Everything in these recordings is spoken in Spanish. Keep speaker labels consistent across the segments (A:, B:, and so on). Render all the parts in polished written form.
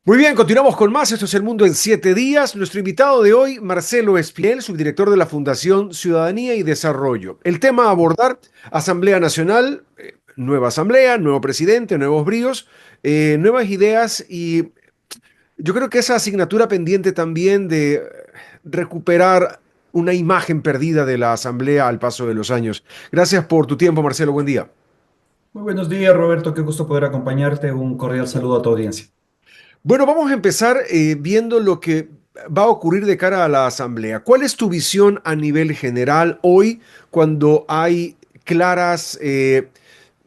A: Muy bien, continuamos con más. Esto es El Mundo en 7 días. Nuestro invitado de hoy, Marcelo Espiel, subdirector de la Fundación Ciudadanía y Desarrollo. El tema a abordar, Asamblea Nacional, nueva asamblea, nuevo presidente, nuevos bríos, nuevas ideas y yo creo que esa asignatura pendiente también de recuperar una imagen perdida de la asamblea al paso de los años. Gracias por tu tiempo, Marcelo. Buen día.
B: Muy buenos días, Roberto. Qué gusto poder acompañarte. Un cordial saludo a tu audiencia.
A: Bueno, vamos a empezar viendo lo que va a ocurrir de cara a la Asamblea. ¿Cuál es tu visión a nivel general hoy cuando hay claras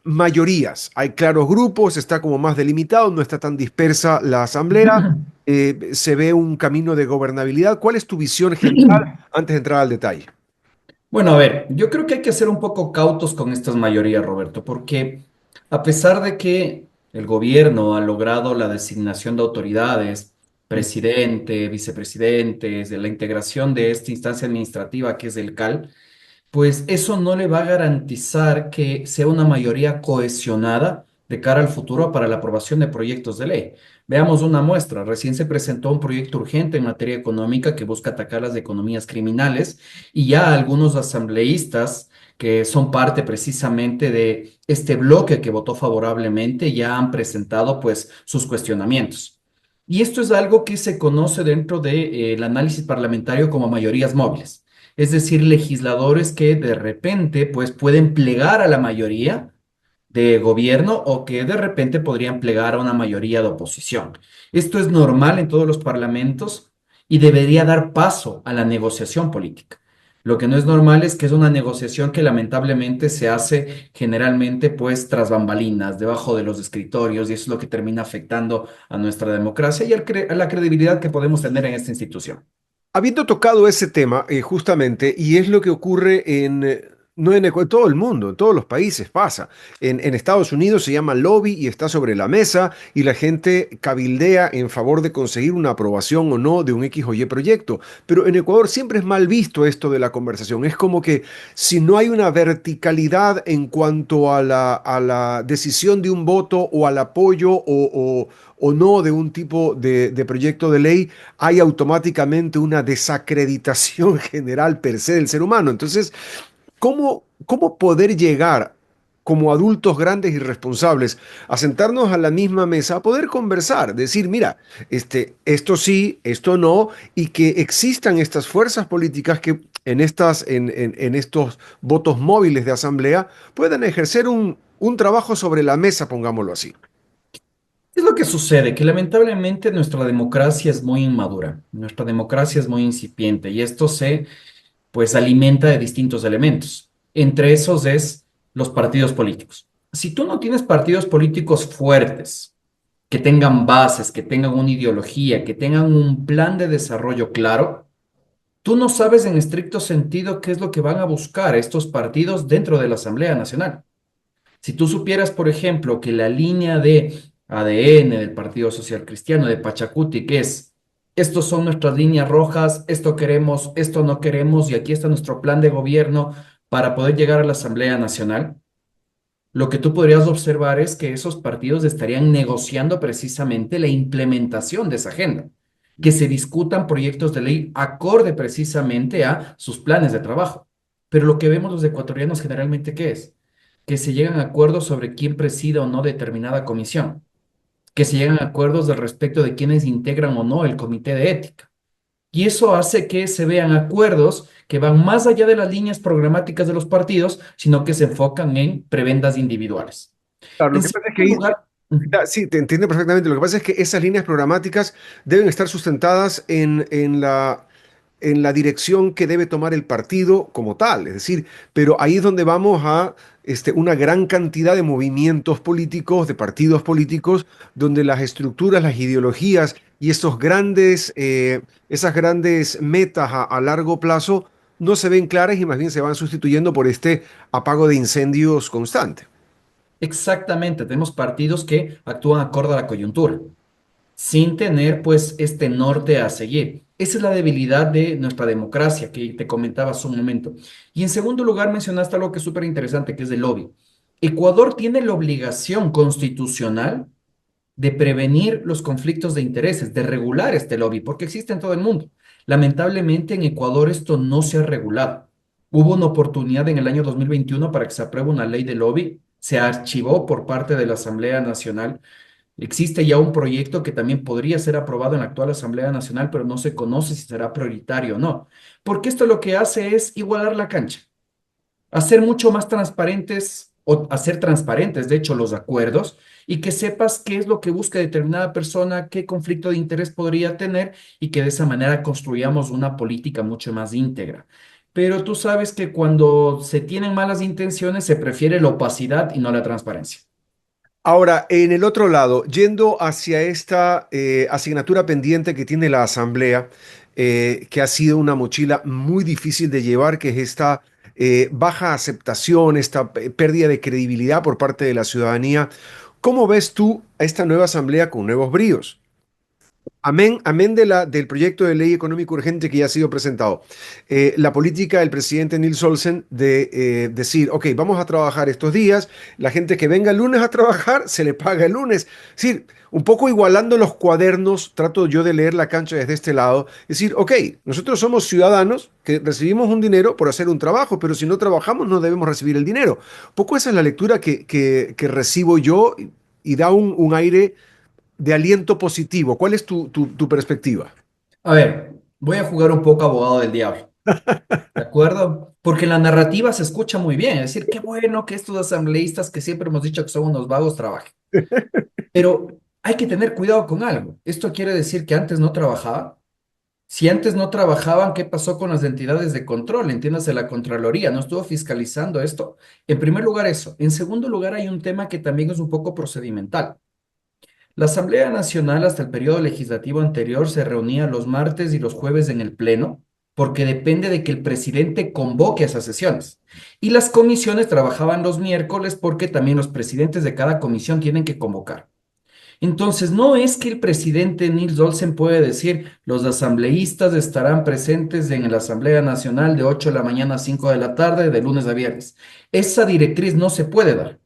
A: mayorías? Hay claros grupos, está como más delimitado, no está tan dispersa la Asamblea, se ve un camino de gobernabilidad. ¿Cuál es tu visión general antes de entrar al detalle?
B: Bueno, a ver, yo creo que hay que ser un poco cautos con estas mayorías, Roberto, porque a pesar de que el gobierno ha logrado la designación de autoridades, presidente, vicepresidentes, de la integración de esta instancia administrativa que es el CAL, pues eso no le va a garantizar que sea una mayoría cohesionada de cara al futuro para la aprobación de proyectos de ley. Veamos una muestra. Recién se presentó un proyecto urgente en materia económica que busca atacar las economías criminales y ya algunos asambleístas que son parte precisamente de este bloque que votó favorablemente ya han presentado pues sus cuestionamientos. Y esto es algo que se conoce dentro del análisis parlamentario como mayorías móviles, es decir, legisladores que de repente pues pueden plegar a la mayoría de gobierno o que de repente podrían plegar a una mayoría de oposición. Esto es normal en todos los parlamentos y debería dar paso a la negociación política. Lo que no es normal es que es una negociación que lamentablemente se hace generalmente pues tras bambalinas, debajo de los escritorios, y eso es lo que termina afectando a nuestra democracia y a la credibilidad que podemos tener en esta institución.
A: Habiendo tocado ese tema, justamente, y es lo que ocurre no en todo el mundo, en todos los países pasa. En Estados Unidos se llama lobby y está sobre la mesa y la gente cabildea en favor de conseguir una aprobación o no de un X o Y proyecto. Pero en Ecuador siempre es mal visto esto de la conversación. Es como que si no hay una verticalidad en cuanto a la decisión de un voto o al apoyo o no de un tipo de proyecto de ley, hay automáticamente una desacreditación general per se del ser humano. Entonces, ¿cómo poder llegar como adultos grandes y responsables a sentarnos a la misma mesa, a poder conversar, decir, mira, esto sí, esto no, y que existan estas fuerzas políticas que en estos votos móviles de asamblea puedan ejercer un trabajo sobre la mesa, pongámoslo así?
B: Es lo que sucede, que lamentablemente nuestra democracia es muy inmadura, nuestra democracia es muy incipiente y esto se pues alimenta de distintos elementos. Entre esos es los partidos políticos. Si tú no tienes partidos políticos fuertes, que tengan bases, que tengan una ideología, que tengan un plan de desarrollo claro, tú no sabes en estricto sentido qué es lo que van a buscar estos partidos dentro de la Asamblea Nacional. Si tú supieras, por ejemplo, que la línea de ADN del Partido Social Cristiano de Pachacuti, que es, estos son nuestras líneas rojas, esto queremos, esto no queremos, y aquí está nuestro plan de gobierno para poder llegar a la Asamblea Nacional, lo que tú podrías observar es que esos partidos estarían negociando precisamente la implementación de esa agenda, que se discutan proyectos de ley acorde precisamente a sus planes de trabajo. Pero lo que vemos los ecuatorianos generalmente, ¿qué es? Que se llegan a acuerdos sobre quién presida o no determinada comisión, que se llegan a acuerdos al respecto de quiénes integran o no el comité de ética. Y eso hace que se vean acuerdos que van más allá de las líneas programáticas de los partidos, sino que se enfocan en prebendas individuales.
A: Claro, lo
B: En
A: que pasa es
B: segundo
A: que
B: lugar,
A: sí, te entiendo perfectamente. Lo que pasa es que esas líneas programáticas deben estar sustentadas en la dirección que debe tomar el partido como tal. Es decir, pero ahí es donde vamos a una gran cantidad de movimientos políticos, de partidos políticos, donde las estructuras, las ideologías y esas grandes metas a largo plazo no se ven claras y más bien se van sustituyendo por este apago de incendios constante.
B: exactamente, tenemos partidos que actúan acorde a la coyuntura, sin tener pues este norte a seguir. Esa es la debilidad de nuestra democracia que te comentaba hace un momento. Y en segundo lugar, mencionaste algo que es súper interesante, que es el lobby. Ecuador tiene la obligación constitucional de prevenir los conflictos de intereses, de regular este lobby, porque existe en todo el mundo. Lamentablemente en Ecuador esto no se ha regulado. Hubo una oportunidad en el año 2021 para que se apruebe una ley de lobby, se archivó por parte de la Asamblea Nacional. Existe ya un proyecto que también podría ser aprobado en la actual Asamblea Nacional, pero no se conoce si será prioritario o no, porque esto lo que hace es igualar la cancha, hacer mucho más transparentes o hacer transparentes, de hecho, los acuerdos y que sepas qué es lo que busca determinada persona, qué conflicto de interés podría tener y que de esa manera construyamos una política mucho más íntegra. Pero tú sabes que cuando se tienen malas intenciones se prefiere la opacidad y no la transparencia.
A: Ahora, en el otro lado, yendo hacia esta asignatura pendiente que tiene la Asamblea, que ha sido una mochila muy difícil de llevar, que es esta baja aceptación, esta pérdida de credibilidad por parte de la ciudadanía, ¿cómo ves tú a esta nueva Asamblea con nuevos bríos? Amén, amén del proyecto de ley económico urgente que ya ha sido presentado. La política del presidente Nils Olsen de decir, ok, vamos a trabajar estos días, la gente que venga el lunes a trabajar se le paga el lunes. Es decir, un poco igualando los cuadernos, trato yo de leer la cancha desde este lado, es decir, ok, nosotros somos ciudadanos que recibimos un dinero por hacer un trabajo, pero si no trabajamos no debemos recibir el dinero. Un poco esa es la lectura que recibo yo y da un aire de aliento positivo. ¿Cuál es tu perspectiva?
B: A ver, voy a jugar un poco abogado del diablo. ¿De acuerdo? Porque la narrativa se escucha muy bien, es decir, qué bueno que estos asambleístas que siempre hemos dicho que son unos vagos trabajen. Pero hay que tener cuidado con algo. ¿Esto quiere decir que antes no trabajaban? Si antes no trabajaban, ¿qué pasó con las entidades de control? Entiéndase, la Contraloría, ¿no estuvo fiscalizando esto? En primer lugar, eso. En segundo lugar, hay un tema que también es un poco procedimental. La Asamblea Nacional hasta el periodo legislativo anterior se reunía los martes y los jueves en el Pleno, porque depende de que el presidente convoque esas sesiones. Y las comisiones trabajaban los miércoles porque también los presidentes de cada comisión tienen que convocar. Entonces, no es que el presidente Nils Olsen puede decir, los asambleístas estarán presentes en la Asamblea Nacional de 8 de la mañana a 5 de la tarde, de lunes a viernes. Esa directriz no se puede dar.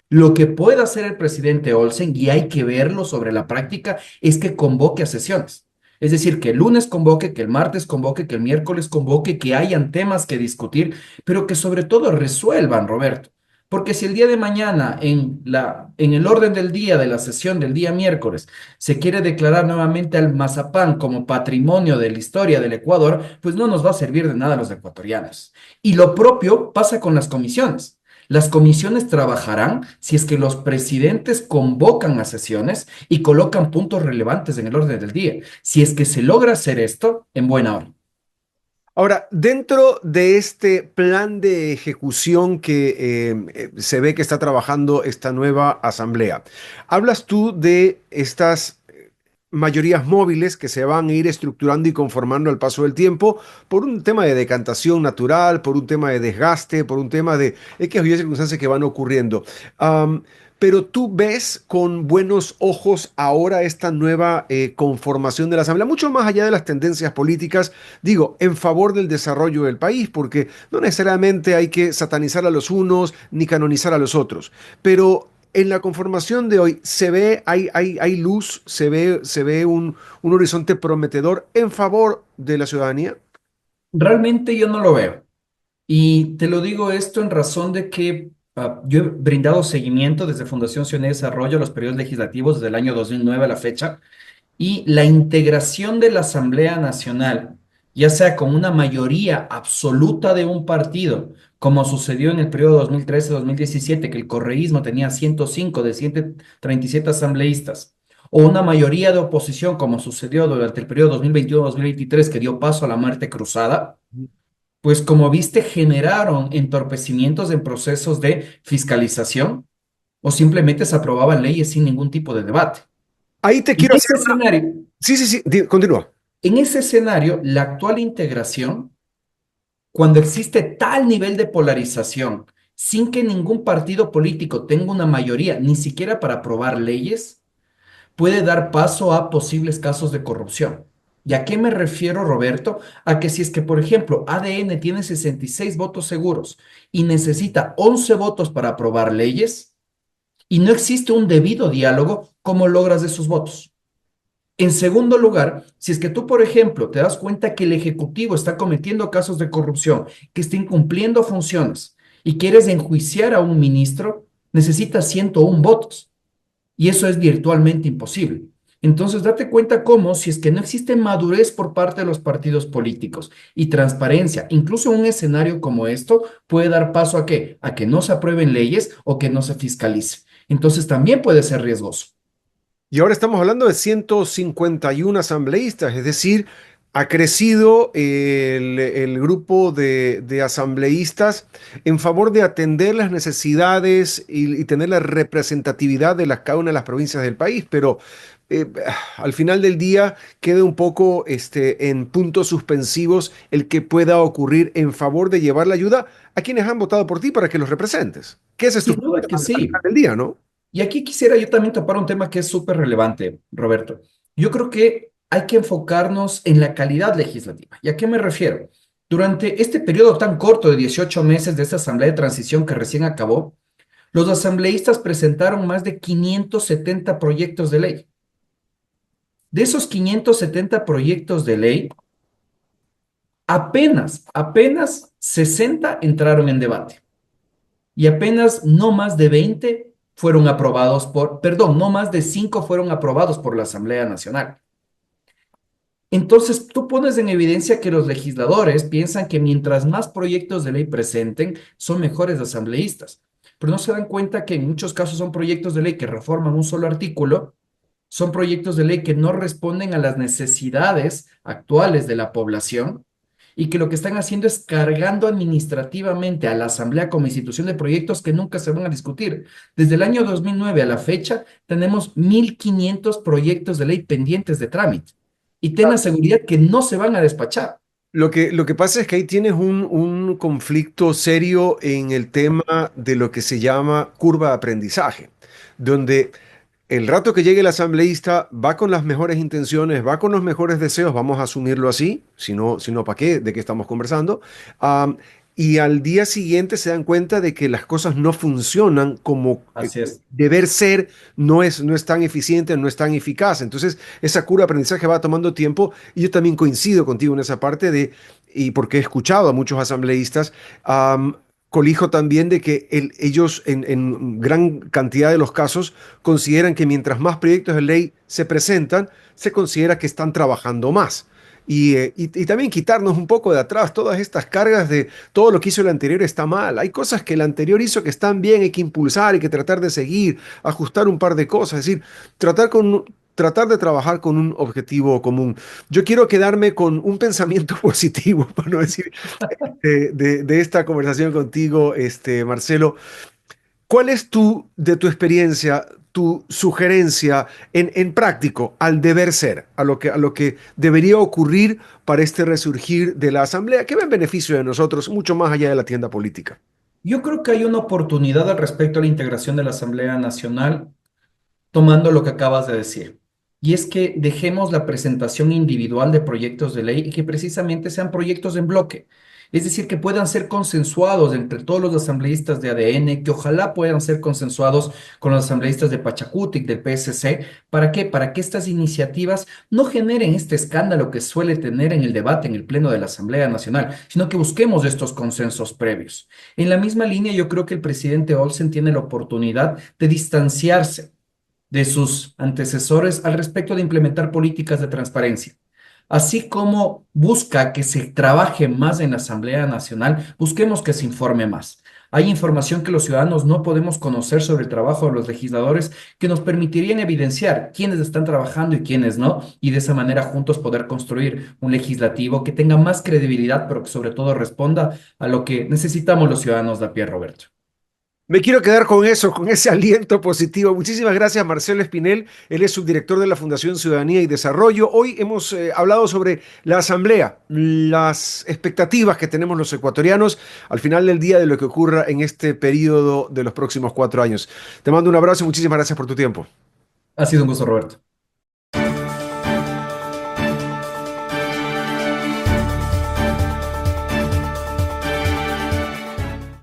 B: Lo que puede hacer el presidente Olsen, y hay que verlo sobre la práctica, es que convoque a sesiones. Es decir, que el lunes convoque, que el martes convoque, que el miércoles convoque, que hayan temas que discutir, pero que sobre todo resuelvan, Roberto. Porque si el día de mañana, en el orden del día de la sesión del día miércoles, se quiere declarar nuevamente al mazapán como patrimonio de la historia del Ecuador, pues no nos va a servir de nada a los ecuatorianos. Y lo propio pasa con las comisiones. Las comisiones trabajarán si es que los presidentes convocan a sesiones y colocan puntos relevantes en el orden del día. Si es que se logra hacer esto, en buena hora.
A: Ahora, dentro de este plan de ejecución que se ve que está trabajando esta nueva asamblea, hablas tú de estas mayorías móviles que se van a ir estructurando y conformando al paso del tiempo por un tema de decantación natural, por un tema de desgaste, por un tema de X o Y circunstancias que van ocurriendo. Pero tú ves con buenos ojos ahora esta nueva conformación de la Asamblea, mucho más allá de las tendencias políticas, digo, en favor del desarrollo del país, porque no necesariamente hay que satanizar a los unos ni canonizar a los otros, pero en la conformación de hoy se ve, hay luz, se ve un horizonte prometedor en favor de la ciudadanía.
B: Realmente yo no lo veo. Y te lo digo esto en razón de que yo he brindado seguimiento desde Fundación Ciudad y Desarrollo a los periodos legislativos desde el año 2009 a la fecha. Y la integración de la Asamblea Nacional, ya sea con una mayoría absoluta de un partido, como sucedió en el periodo 2013-2017, que el correísmo tenía 105 de 137 asambleístas, o una mayoría de oposición, como sucedió durante el periodo 2021-2023, que dio paso a la muerte cruzada, pues como viste, generaron entorpecimientos en procesos de fiscalización o simplemente se aprobaban leyes sin ningún tipo de debate.
A: Ahí te
B: En
A: quiero hacer
B: ese
A: una...
B: escenario,
A: Sí, sí, sí, continúa.
B: En ese escenario, la actual integración, cuando existe tal nivel de polarización, sin que ningún partido político tenga una mayoría, ni siquiera para aprobar leyes, puede dar paso a posibles casos de corrupción. ¿Y a qué me refiero, Roberto? A que si es que, por ejemplo, ADN tiene 66 votos seguros y necesita 11 votos para aprobar leyes, y no existe un debido diálogo, ¿cómo logras esos votos? En segundo lugar, si es que tú, por ejemplo, te das cuenta que el Ejecutivo está cometiendo casos de corrupción, que está incumpliendo funciones y quieres enjuiciar a un ministro, necesitas 101 votos y eso es virtualmente imposible. Entonces, date cuenta cómo, si es que no existe madurez por parte de los partidos políticos y transparencia, incluso en un escenario como esto, puede dar paso a qué? A que no se aprueben leyes o que no se fiscalice. Entonces, también puede ser riesgoso.
A: Y ahora estamos hablando de 151 asambleístas, es decir, ha crecido el grupo de asambleístas en favor de atender las necesidades y tener la representatividad de cada una de las provincias del país, pero eh, al final del día queda un poco en puntos suspensivos el que pueda ocurrir en favor de llevar la ayuda a quienes han votado por ti para que los representes. Que ese es tu
B: Sin duda
A: función
B: que
A: al final
B: sí.
A: del día, ¿no?
B: Y aquí quisiera yo también topar un tema que es súper relevante, Roberto. Yo creo que hay que enfocarnos en la calidad legislativa. ¿Y a qué me refiero? Durante este periodo tan corto de 18 meses de esta Asamblea de Transición que recién acabó, los asambleístas presentaron más de 570 proyectos de ley. De esos 570 proyectos de ley, apenas 60 entraron en debate y apenas no más de 20 fueron aprobados perdón, no más de 5 fueron aprobados por la Asamblea Nacional. Entonces, tú pones en evidencia que los legisladores piensan que mientras más proyectos de ley presenten, son mejores asambleístas, pero no se dan cuenta que en muchos casos son proyectos de ley que reforman un solo artículo, son proyectos de ley que no responden a las necesidades actuales de la población y que lo que están haciendo es cargando administrativamente a la Asamblea como institución de proyectos que nunca se van a discutir. Desde el año 2009 a la fecha tenemos 1.500 proyectos de ley pendientes de trámite y ten la seguridad que no se van a despachar.
A: Lo que pasa es que ahí tienes un conflicto serio en el tema de lo que se llama curva de aprendizaje, donde el rato que llegue el asambleísta va con las mejores intenciones, va con los mejores deseos, vamos a asumirlo así, si no, ¿para qué? ¿De qué estamos conversando? Am, y al día siguiente se dan cuenta de que las cosas no funcionan como
B: Así es.
A: deber ser, no es tan eficiente, no es tan eficaz. Entonces, esa curva de aprendizaje va tomando tiempo y yo también coincido contigo en esa parte y porque he escuchado a muchos asambleístas, colijo también de que ellos en gran cantidad de los casos consideran que mientras más proyectos de ley se presentan, se considera que están trabajando más. Y también quitarnos un poco de atrás todas estas cargas de todo lo que hizo el anterior está mal. Hay cosas que el anterior hizo que están bien, hay que impulsar, hay que tratar de seguir, ajustar un par de cosas, es decir, tratar de trabajar con un objetivo común. Yo quiero quedarme con un pensamiento positivo, por no decir, de esta conversación contigo, Marcelo. ¿Cuál es de tu experiencia, tu sugerencia en práctico al deber ser, a lo que debería ocurrir para este resurgir de la Asamblea, que va en beneficio de nosotros, mucho más allá de la tienda política?
B: Yo creo que hay una oportunidad al respecto a la integración de la Asamblea Nacional tomando lo que acabas de decir. Y es que dejemos la presentación individual de proyectos de ley y que precisamente sean proyectos en bloque. Es decir, que puedan ser consensuados entre todos los asambleístas de ADN, que ojalá puedan ser consensuados con los asambleístas de Pachacutic, del PSC. ¿Para qué? Para que estas iniciativas no generen este escándalo que suele tener en el debate en el Pleno de la Asamblea Nacional, sino que busquemos estos consensos previos. En la misma línea, yo creo que el presidente Olsen tiene la oportunidad de distanciarse de sus antecesores al respecto de implementar políticas de transparencia. Así como busca que se trabaje más en la Asamblea Nacional, busquemos que se informe más. Hay información que los ciudadanos no podemos conocer sobre el trabajo de los legisladores que nos permitirían evidenciar quiénes están trabajando y quiénes no, y de esa manera juntos poder construir un legislativo que tenga más credibilidad, pero que sobre todo responda a lo que necesitamos los ciudadanos de a pie, Roberto.
A: Me quiero quedar con eso, con ese aliento positivo. Muchísimas gracias, Marcelo Espinel. Él es subdirector de la Fundación Ciudadanía y Desarrollo. Hoy hemos hablado sobre la Asamblea, las expectativas que tenemos los ecuatorianos al final del día de lo que ocurra en este periodo de los próximos 4 años. Te mando un abrazo y muchísimas gracias por tu tiempo.
B: Ha sido un gusto, Roberto.